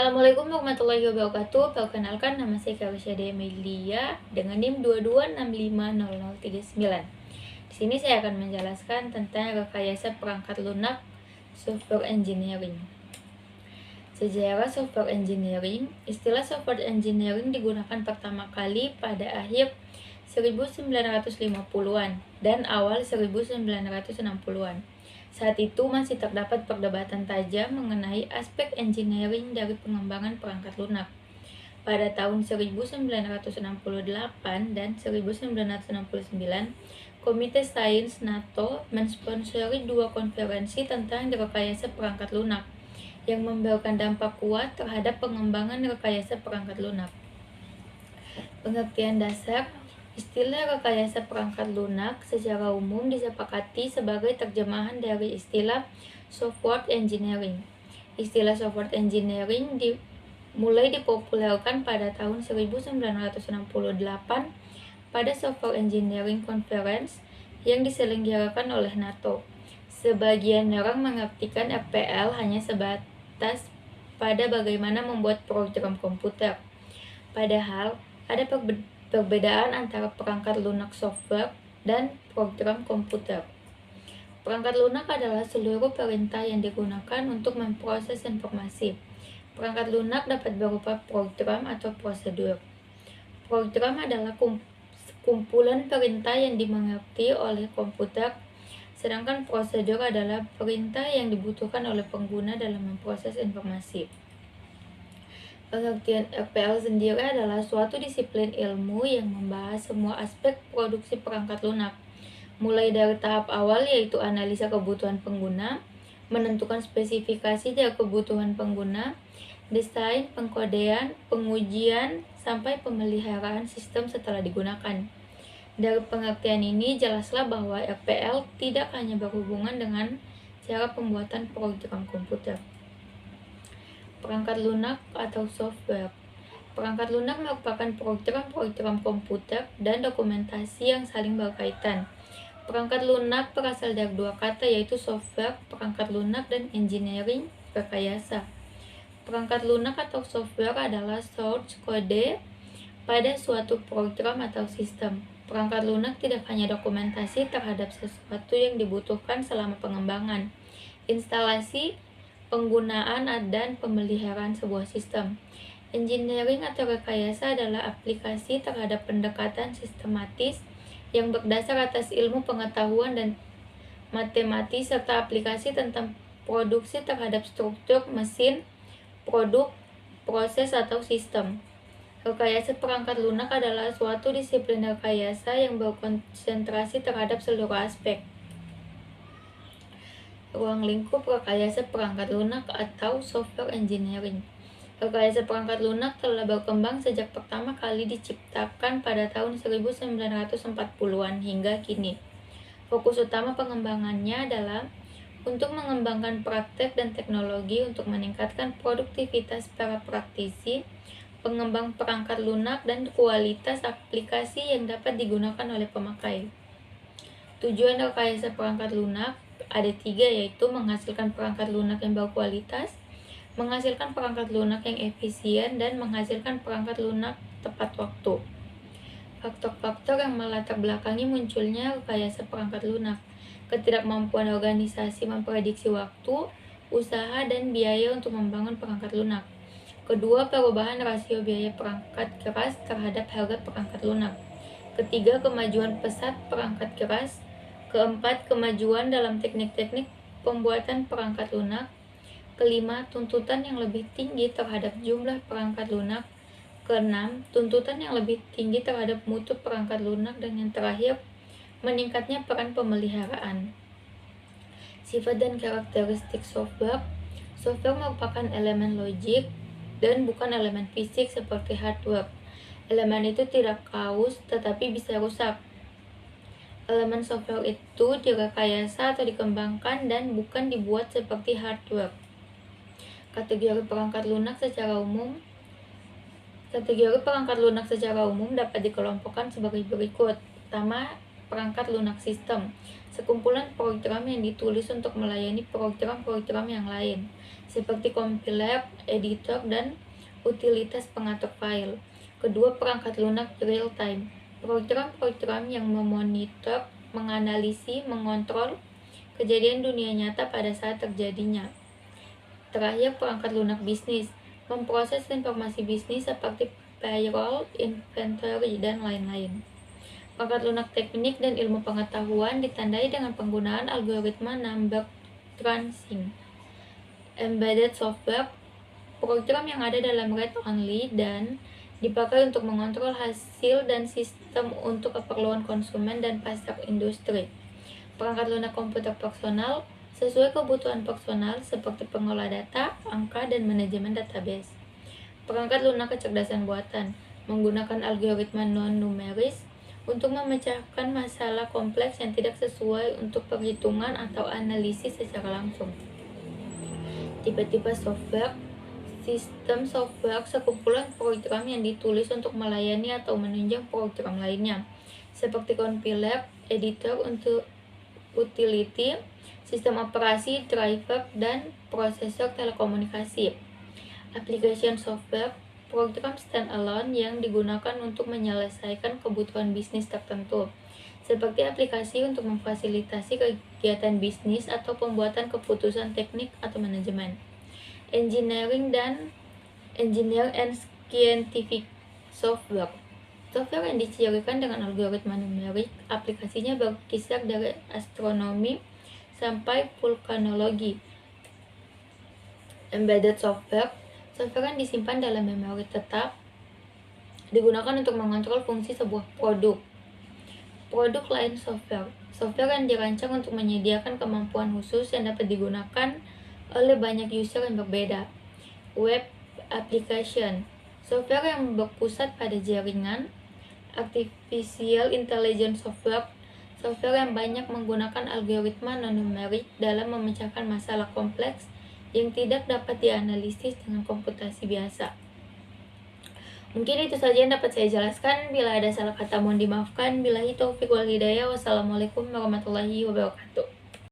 Assalamualaikum warahmatullahi wabarakatuh. Perkenalkan, nama saya Kawisya Emilia dengan NIM 22650039. Di sini saya akan menjelaskan tentang rekayasa perangkat lunak software engineering. Sejarah software engineering. Istilah software engineering digunakan pertama kali pada akhir 1950-an dan awal 1960-an. Saat itu masih terdapat perdebatan tajam mengenai aspek engineering dari pengembangan perangkat lunak. Pada tahun 1968 dan 1969, Komite Sains NATO mensponsori dua konferensi tentang rekayasa perangkat lunak yang memberikan dampak kuat terhadap pengembangan rekayasa perangkat lunak. Pengertian dasar. Istilah rekayasa perangkat lunak secara umum disepakati sebagai terjemahan dari istilah software engineering. Istilah software engineering mulai dipopulerkan pada tahun 1968 pada Software Engineering Conference yang diselenggarakan oleh NATO. Sebagian orang mengartikan RPL hanya sebatas pada bagaimana membuat program komputer. Padahal ada perbedaan antara perangkat lunak software dan program komputer. Perangkat lunak adalah seluruh perintah yang digunakan untuk memproses informasi. Perangkat lunak dapat berupa program atau prosedur. Program adalah kumpulan perintah yang dimengerti oleh komputer, sedangkan prosedur adalah perintah yang dibutuhkan oleh pengguna dalam memproses informasi. Pengertian RPL sendiri adalah suatu disiplin ilmu yang membahas semua aspek produksi perangkat lunak, mulai dari tahap awal yaitu analisa kebutuhan pengguna, menentukan spesifikasi dari kebutuhan pengguna, desain, pengkodean, pengujian, sampai pemeliharaan sistem setelah digunakan. Dari pengertian ini, jelaslah bahwa RPL tidak hanya berhubungan dengan cara pembuatan program komputer. Perangkat lunak atau software. Perangkat lunak merupakan program-program komputer dan dokumentasi yang saling berkaitan. Perangkat lunak berasal dari dua kata yaitu software, perangkat lunak, dan engineering, rekayasa. Perangkat lunak atau software adalah source kode pada suatu program atau sistem. Perangkat lunak tidak hanya dokumentasi terhadap sesuatu yang dibutuhkan selama pengembangan, instalasi, penggunaan, dan pemeliharaan sebuah sistem. Engineering atau rekayasa adalah aplikasi terhadap pendekatan sistematis yang berdasar atas ilmu pengetahuan dan matematis serta aplikasi tentang produksi terhadap struktur, mesin, produk, proses, atau sistem. Rekayasa perangkat lunak adalah suatu disiplin rekayasa yang berkonsentrasi terhadap seluruh aspek ruang lingkup rekayasa perangkat lunak atau software engineering. Rekayasa perangkat lunak telah berkembang sejak pertama kali diciptakan pada tahun 1940-an hingga kini. Fokus utama pengembangannya adalah untuk mengembangkan praktek dan teknologi untuk meningkatkan produktivitas para praktisi, pengembang perangkat lunak, dan kualitas aplikasi yang dapat digunakan oleh pemakai. Tujuan rekayasa perangkat lunak ada tiga, yaitu menghasilkan perangkat lunak yang berkualitas, menghasilkan perangkat lunak yang efisien, dan menghasilkan perangkat lunak tepat waktu. Faktor-faktor yang melatar belakangi munculnya rekayasa perangkat lunak: ketidakmampuan organisasi memprediksi waktu, usaha, dan biaya untuk membangun perangkat lunak. Kedua, perubahan rasio biaya perangkat keras terhadap harga perangkat lunak. Ketiga, kemajuan pesat perangkat keras. Keempat, kemajuan dalam teknik-teknik pembuatan perangkat lunak. Kelima, tuntutan yang lebih tinggi terhadap jumlah perangkat lunak. Keenam, tuntutan yang lebih tinggi terhadap mutu perangkat lunak. Dan yang terakhir, meningkatnya peran pemeliharaan. Sifat dan karakteristik software. Software merupakan elemen logik dan bukan elemen fisik seperti hardware. Elemen itu tidak kaus tetapi bisa rusak. Elemen software itu direkayasa atau dikembangkan dan bukan dibuat seperti hardware. Kategori perangkat lunak secara umum. Kategori perangkat lunak secara umum dapat dikelompokkan sebagai berikut. Pertama, perangkat lunak sistem, sekumpulan program yang ditulis untuk melayani program-program yang lain, seperti compile, editor, dan utilitas pengatur file. Kedua, perangkat lunak real-time, program-program yang memonitor, menganalisis, mengontrol kejadian dunia nyata pada saat terjadinya. Terakhir, perangkat lunak bisnis, memproses informasi bisnis seperti payroll, inventory, dan lain-lain. Perangkat lunak teknik dan ilmu pengetahuan ditandai dengan penggunaan algoritma number crunching. Embedded software, program yang ada dalam read-only dan dipakai untuk mengontrol hasil dan sistem untuk keperluan konsumen dan pasar industri. Perangkat lunak komputer personal, sesuai kebutuhan personal seperti pengolah data, angka, dan manajemen database. Perangkat lunak kecerdasan buatan, menggunakan algoritma non-numeris untuk memecahkan masalah kompleks yang tidak sesuai untuk perhitungan atau analisis secara langsung. Tipe-tipe software, sistem software sekumpulan program yang ditulis untuk melayani atau menunjang program lainnya, seperti compiler, editor untuk utility, sistem operasi, driver, dan prosesor telekomunikasi. Application software, program standalone yang digunakan untuk menyelesaikan kebutuhan bisnis tertentu, seperti aplikasi untuk memfasilitasi kegiatan bisnis atau pembuatan keputusan teknik atau manajemen. Engineer and scientific software, software yang dicirikan dengan algoritma numerik, aplikasinya berkisar dari astronomi sampai vulkanologi. Embedded software, software yang disimpan dalam memori tetap, digunakan untuk mengontrol fungsi sebuah produk. Produk lain software, software yang dirancang untuk menyediakan kemampuan khusus yang dapat digunakan oleh banyak user yang berbeda. Web application, software yang berpusat pada jaringan. Artificial intelligence software, software yang banyak menggunakan algoritma non-numerik dalam memecahkan masalah kompleks yang tidak dapat dianalisis dengan komputasi biasa. Mungkin itu saja yang dapat saya jelaskan. Bila ada salah kata mohon dimaafkan. Billahi taufiq wal hidayah. Wassalamualaikum warahmatullahi wabarakatuh.